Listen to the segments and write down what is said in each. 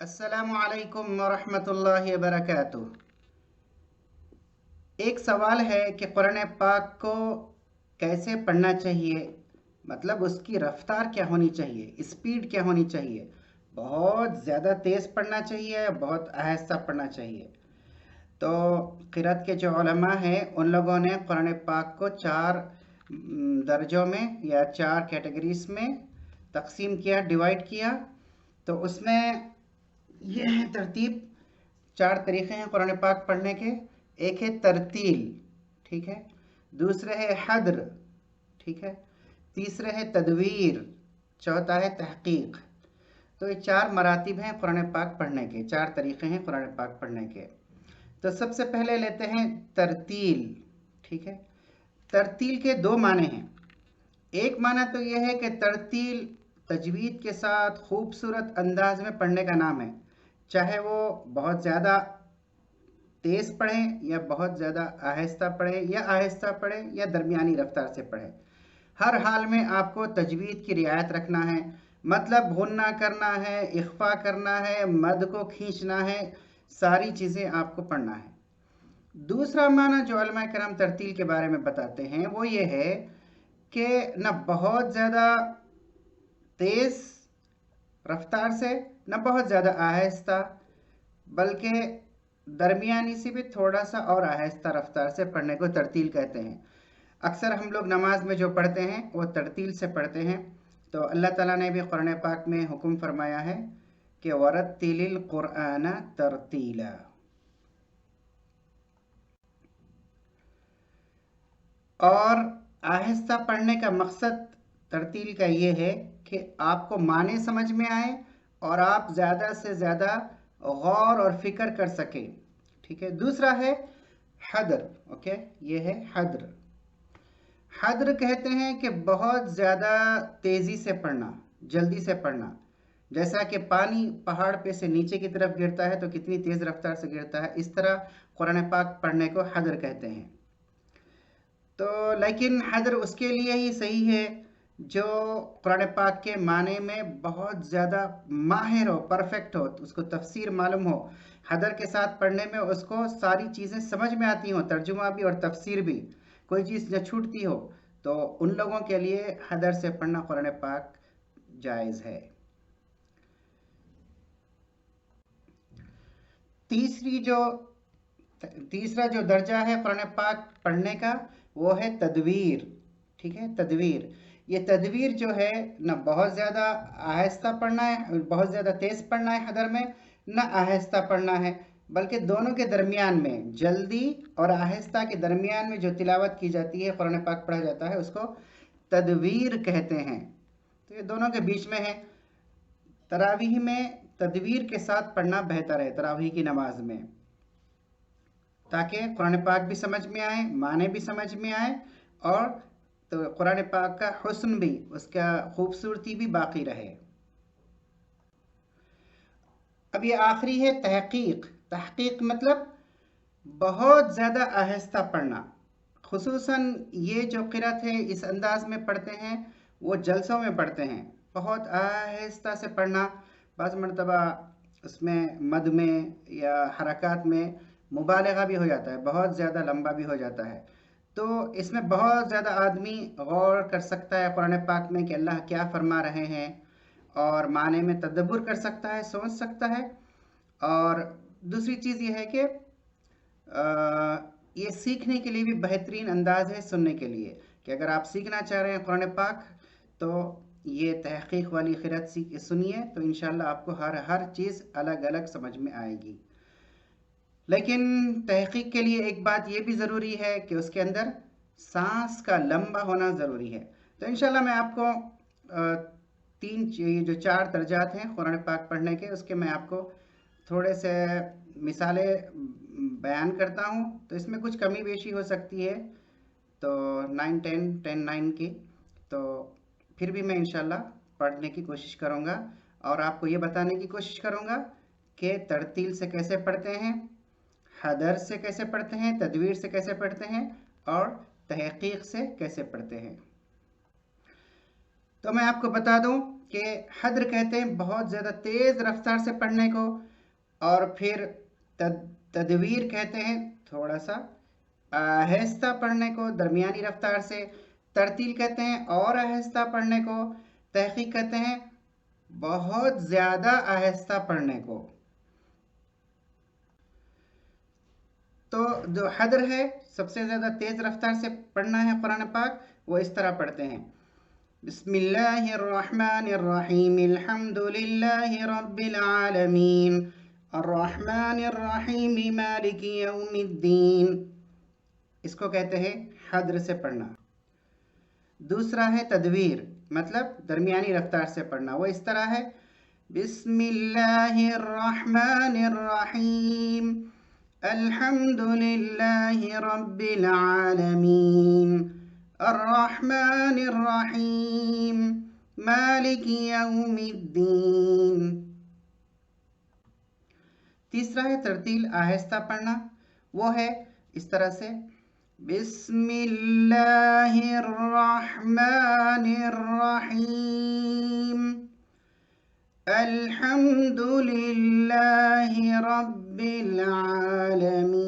السلام علیکم ورحمۃ اللہ وبرکاتہ۔ ایک سوال ہے کہ قرآن پاک کو کیسے پڑھنا چاہیے، مطلب اس کی رفتار کیا ہونی چاہیے، اسپیڈ کیا ہونی چاہیے، بہت زیادہ تیز پڑھنا چاہیے، بہت آہستہ پڑھنا چاہیے۔ تو قرأت کے جو علماء ہیں ان لوگوں نے قرآن پاک کو چار درجوں میں یا چار کیٹیگریز میں تقسیم کیا، ڈیوائڈ کیا۔ تو اس میں یہ ہے ترتیب، چار طریقے ہیں قرآن پاک پڑھنے کے۔ ایک ہے ترتیل، ٹھیک ہے، دوسرے ہے حدر، ٹھیک ہے، تیسرے ہے تدویر، چوتھا ہے تحقیق۔ تو یہ چار مراتب ہیں قرآن پاک پڑھنے کے، چار طریقے ہیں قرآن پاک پڑھنے کے۔ تو سب سے پہلے لیتے ہیں ترتیل، ٹھیک ہے۔ ترتیل کے دو معنی ہیں۔ ایک معنی تو یہ ہے کہ ترتیل تجوید کے ساتھ خوبصورت انداز میں پڑھنے کا نام ہے، چاہے وہ بہت زیادہ تیز پڑھیں یا بہت زیادہ آہستہ پڑھیں یا آہستہ پڑھیں یا درمیانی رفتار سے پڑھیں، ہر حال میں آپ کو تجوید کی رعایت رکھنا ہے، مطلب غنہ کرنا ہے، اخفا کرنا ہے، مد کو کھینچنا ہے، ساری چیزیں آپ کو پڑھنا ہے۔ دوسرا معنی جو علماء کرام ترتیل کے بارے میں بتاتے ہیں وہ یہ ہے کہ نہ بہت زیادہ تیز رفتار سے نہ بہت زیادہ آہستہ، بلکہ درمیانی سے بھی تھوڑا سا اور آہستہ رفتار سے پڑھنے کو ترتیل کہتے ہیں۔ اکثر ہم لوگ نماز میں جو پڑھتے ہیں وہ ترتیل سے پڑھتے ہیں۔ تو اللہ تعالیٰ نے بھی قرآن پاک میں حکم فرمایا ہے کہ وَرَتِّلِ الْقُرْآنَ تَرْتِيلًا۔ اور آہستہ پڑھنے کا مقصد ترتیل کا یہ ہے کہ آپ کو معنی سمجھ میں آئے اور آپ زیادہ سے زیادہ غور اور فکر کر سکیں، ٹھیک ہے۔ دوسرا ہے حدر، اوکے، یہ ہے حدر۔ حدر کہتے ہیں کہ بہت زیادہ تیزی سے پڑھنا، جلدی سے پڑھنا، جیسا کہ پانی پہاڑ پہ سے نیچے کی طرف گرتا ہے تو کتنی تیز رفتار سے گرتا ہے، اس طرح قرآن پاک پڑھنے کو حدر کہتے ہیں۔ تو لیکن حدر اس کے لیے ہی صحیح ہے جو قرآن پاک کے معنی میں بہت زیادہ ماہر ہو، پرفیکٹ ہو، اس کو تفسیر معلوم ہو۔ حدر کے ساتھ پڑھنے میں اس کو ساری چیزیں سمجھ میں آتی ہوں، ترجمہ بھی اور تفسیر بھی، کوئی چیز نہ چھوٹتی ہو، تو ان لوگوں کے لیے حدر سے پڑھنا قرآن پاک جائز ہے۔ تیسرا جو درجہ ہے قرآن پاک پڑھنے کا وہ ہے تدویر، ٹھیک ہے، تدویر۔ یہ تدویر جو ہے نہ بہت زیادہ آہستہ پڑھنا ہے، بہت زیادہ تیز پڑھنا ہے حدر میں، نہ آہستہ پڑھنا ہے، بلکہ دونوں کے درمیان میں، جلدی اور آہستہ کے درمیان میں جو تلاوت کی جاتی ہے، قرآن پاک پڑھا جاتا ہے، اس کو تدویر کہتے ہیں۔ تو یہ دونوں کے بیچ میں ہے۔ تراویح میں تدویر کے ساتھ پڑھنا بہتر ہے، تراویح کی نماز میں، تاکہ قرآن پاک بھی سمجھ میں آئے، معنی بھی سمجھ میں آئے، اور تو قرآن پاک کا حسن بھی، اس کا خوبصورتی بھی باقی رہے۔ اب یہ آخری ہے تحقیق۔ تحقیق مطلب بہت زیادہ آہستہ پڑھنا، خصوصاً یہ جو قرأت ہے اس انداز میں پڑھتے ہیں وہ جلسوں میں پڑھتے ہیں، بہت آہستہ سے پڑھنا، بعض مرتبہ اس میں مد میں یا حرکات میں مبالغہ بھی ہو جاتا ہے، بہت زیادہ لمبا بھی ہو جاتا ہے۔ تو اس میں بہت زیادہ آدمی غور کر سکتا ہے قرآن پاک میں کہ اللہ کیا فرما رہے ہیں، اور معنی میں تدبر کر سکتا ہے، سوچ سکتا ہے۔ اور دوسری چیز یہ ہے کہ یہ سیکھنے کے لیے بھی بہترین انداز ہے سننے کے لیے، کہ اگر آپ سیکھنا چاہ رہے ہیں قرآن پاک تو یہ تحقیق والی قرأت سنیے، تو انشاءاللہ آپ کو ہر چیز الگ الگ سمجھ میں آئے گی۔ لیکن تحقیق کے لیے ایک بات یہ بھی ضروری ہے کہ اس کے اندر سانس کا لمبا ہونا ضروری ہے۔ تو انشاءاللہ میں آپ کو یہ جو چار درجات ہیں قرآن پاک پڑھنے کے، اس کے میں آپ کو تھوڑے سے مثالیں بیان کرتا ہوں، تو اس میں کچھ کمی بیشی ہو سکتی ہے، تو 9 10 10 9 کی، تو پھر بھی میں انشاءاللہ پڑھنے کی کوشش کروں گا اور آپ کو یہ بتانے کی کوشش کروں گا کہ ترتیل سے کیسے پڑھتے ہیں، حدر سے کیسے پڑھتے ہیں، تدویر سے کیسے پڑھتے ہیں، اور تحقیق سے کیسے پڑھتے ہیں۔ تو میں آپ کو بتا دوں کہ حدر کہتے ہیں بہت زیادہ تیز رفتار سے پڑھنے کو، اور پھر تدویر کہتے ہیں تھوڑا سا آہستہ پڑھنے کو درمیانی رفتار سے، ترتیل کہتے ہیں اور آہستہ پڑھنے کو، تحقیق کہتے ہیں بہت زیادہ آہستہ پڑھنے کو۔ تو جو حدر ہے سب سے زیادہ تیز رفتار سے پڑھنا ہے قرآن پاک، وہ اس طرح پڑھتے ہیں: بسم اللہ الرحمن الرحیم الحمد للہ رب العالمین الرحمن الرحیم مالک یوم الدین۔ اس کو کہتے ہیں حدر سے پڑھنا۔ دوسرا ہے تدویر، مطلب درمیانی رفتار سے پڑھنا، وہ اس طرح ہے: بسم اللہ الرحمن الرحیم الحمد للہ رب العالمین الرحمن الرحیم مالک یوم الدین۔ تیسرا ہے ترتیل آہستہ پڑھنا، وہ ہے اس طرح سے: بسم اللہ الرحمن الرحیم الحمد للہ رب العالمین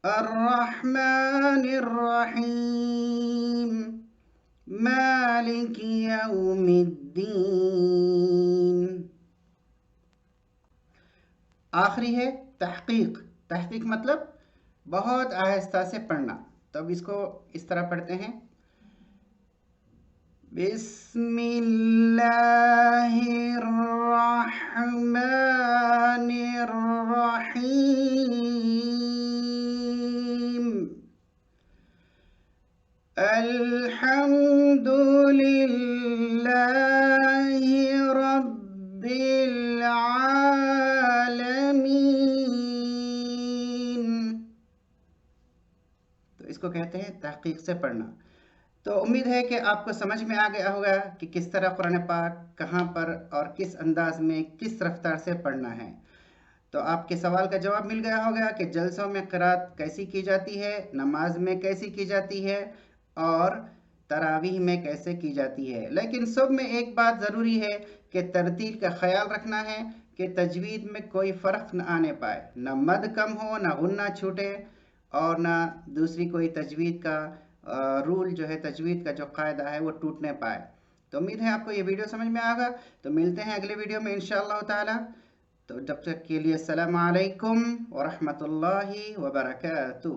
الرحمن الرحیم مالک یوم الدین۔ آخری ہے تحقیق۔ تحقیق مطلب بہت آہستہ سے پڑھنا، تو اب اس کو اس طرح پڑھتے ہیں: بسم اللہ الرحمن الرحیم الحمد للہ رب العالمین۔ تو اس کو کہتے ہیں تحقیق سے پڑھنا۔ تو امید ہے کہ آپ کو سمجھ میں آ گیا ہوگا کہ کس طرح قرآن پاک کہاں پر اور کس انداز میں کس رفتار سے پڑھنا ہے۔ تو آپ کے سوال کا جواب مل گیا ہوگا کہ جلسوں میں قرات کیسی کی جاتی ہے، نماز میں کیسی کی جاتی ہے، اور تراویح میں کیسے کی جاتی ہے۔ لیکن سب میں ایک بات ضروری ہے کہ ترتیل کا خیال رکھنا ہے کہ تجوید میں کوئی فرق نہ آنے پائے، نہ مد کم ہو، نہ غنہ چھوٹے، اور نہ دوسری کوئی تجوید کا رول جو ہے، تجوید کا جو قاعدہ ہے وہ ٹوٹنے پائے۔ تو امید ہے آپ کو یہ ویڈیو سمجھ میں آگا۔ تو ملتے ہیں اگلے ویڈیو میں انشاءاللہ تعالی۔ تو جب تک کے لیے السلام علیکم ورحمۃ اللہ وبرکاتہ۔